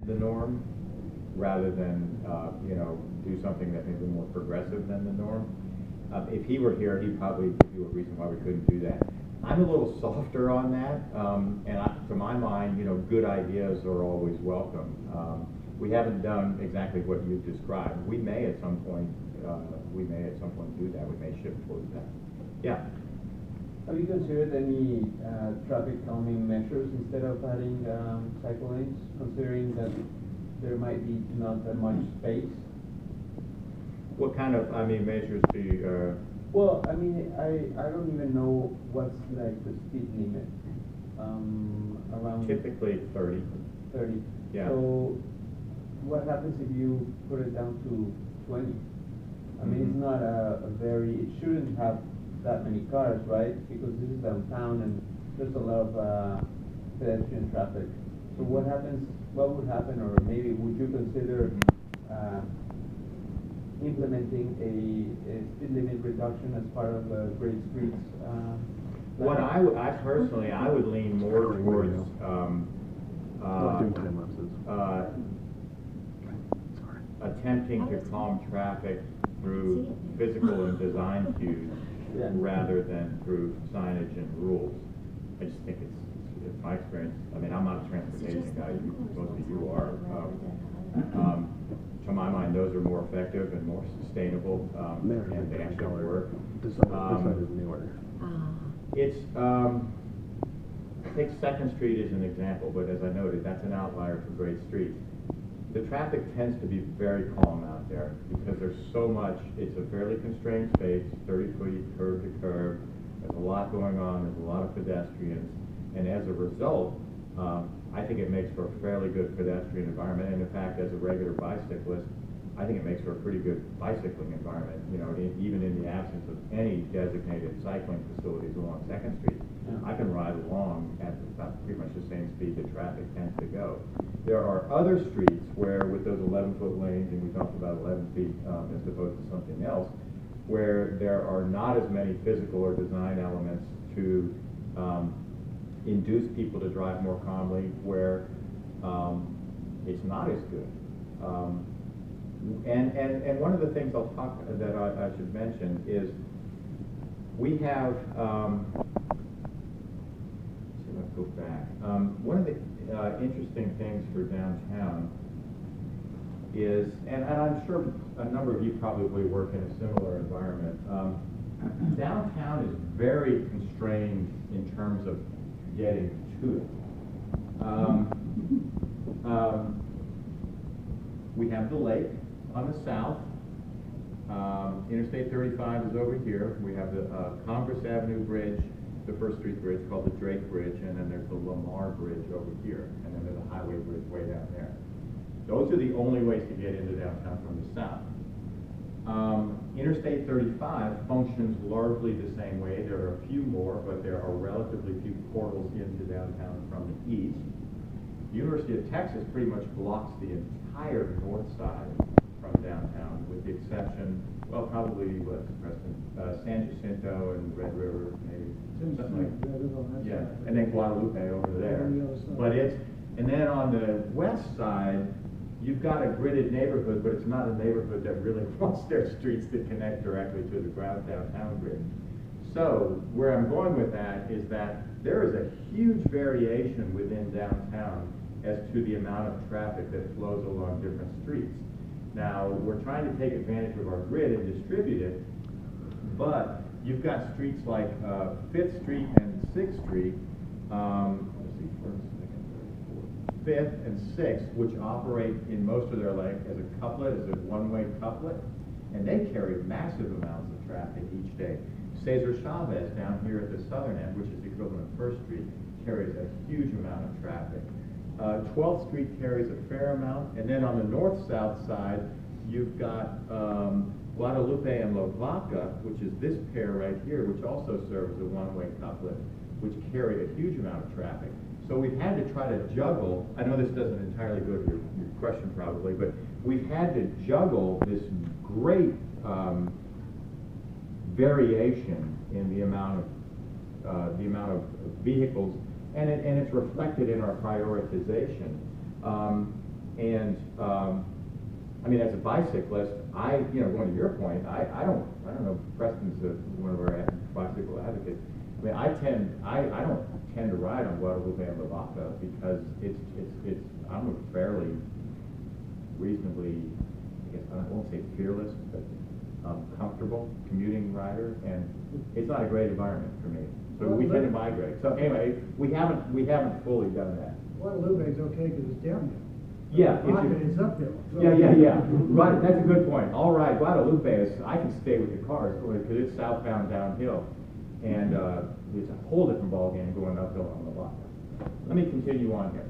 the norm rather than, do something that may be more progressive than the norm. If he were here, he'd probably give you a reason why we couldn't do that. I'm a little softer on that, to my mind, good ideas are always welcome. We haven't done exactly what you've described. We may at some point do that. We may shift towards that. Yeah. Have you considered any traffic calming measures instead of adding cycle lanes, considering that there might be not that much space? What kind of, measures do you? Well, I don't even know what's like the speed limit around. Typically 30. 30. Yeah. So what happens if you put it down to 20? It's not it shouldn't have that many cars, right? Because this is downtown and there's a lot of pedestrian traffic. So what would happen, or maybe would you consider implementing a speed limit reduction as part of Great Streets? What I personally would lean more towards attempting to calm traffic through physical and design cues rather than through signage and rules. I just think it's my experience. I'm not a transportation guy. Most of you are. To my mind, those are more effective and more sustainable, and they actually work. Take 2nd Street as an example, but as I noted, that's an outlier for Great Street. The traffic tends to be very calm out there because there's so much. It's a fairly constrained space, 30 feet curb to curb. There's a lot going on. There's a lot of pedestrians, and as a result, I think it makes for a fairly good pedestrian environment. And in fact, as a regular bicyclist, I think it makes for a pretty good bicycling environment. Even in the absence of any designated cycling facilities along 2nd Street, I can ride along at about pretty much the same speed that traffic tends to go. There are other streets where, with those 11-foot lanes, and we talked about 11 feet as opposed to something else, where there are not as many physical or design elements to induce people to drive more calmly, where it's not as good. And one of the things that I should mention is we have. Let's go back. One of the interesting things for downtown is, and I'm sure a number of you probably work in a similar environment. Downtown is very constrained in terms of getting to it. We have the lake on the south. Interstate 35 is over here. We have the Congress Avenue Bridge, the First Street Bridge called the Drake Bridge, and then there's the Lamar Bridge over here, and then there's a highway bridge way down there. Those are the only ways to get into downtown from the south. Interstate 35 functions largely the same way. There are a few more, but there are relatively few portals into downtown from the east. The University of Texas pretty much blocks the entire north side from downtown, with the exception, well, probably San Jacinto and Red River, maybe something like that. Yeah, and then Guadalupe over there. But and then on the west side, you've got a gridded neighborhood, but it's not a neighborhood that really wants their streets to connect directly to the ground downtown grid. So where I'm going with that is that there is a huge variation within downtown as to the amount of traffic that flows along different streets. Now, we're trying to take advantage of our grid and distribute it, but you've got streets like 5th Street and 6th Street, 5th and 6th, which operate in most of their length as a couplet, as a one-way couplet, and they carry massive amounts of traffic each day. Cesar Chavez down here at the southern end, which is the equivalent of 1st Street, carries a huge amount of traffic. 12th Street carries a fair amount, and then on the north-south side, you've got Guadalupe and La Vaca, which is this pair right here, which also serves as a one-way couplet, which carry a huge amount of traffic. So we've had to try to juggle, I know this doesn't entirely go to your question probably, but we've had to juggle this great variation in the amount of vehicles, and it's reflected in our prioritization. And, I mean, as a bicyclist, going to your point, I don't know, Preston's one of our bicycle advocates. I mean, I don't tend to ride on Guadalupe and Lavaca because I'm a fairly reasonably, I guess, I won't say fearless, but comfortable commuting rider, and it's not a great environment for me. So we tend to migrate. So anyway, we haven't fully done that. Guadalupe is okay because it's downhill. Yeah. Rocket is uphill. So. Yeah. Right, that's a good point. All right, Guadalupe I can stay with the cars because it's southbound downhill, and it's a whole different ballgame going uphill on the block. Let me continue on here.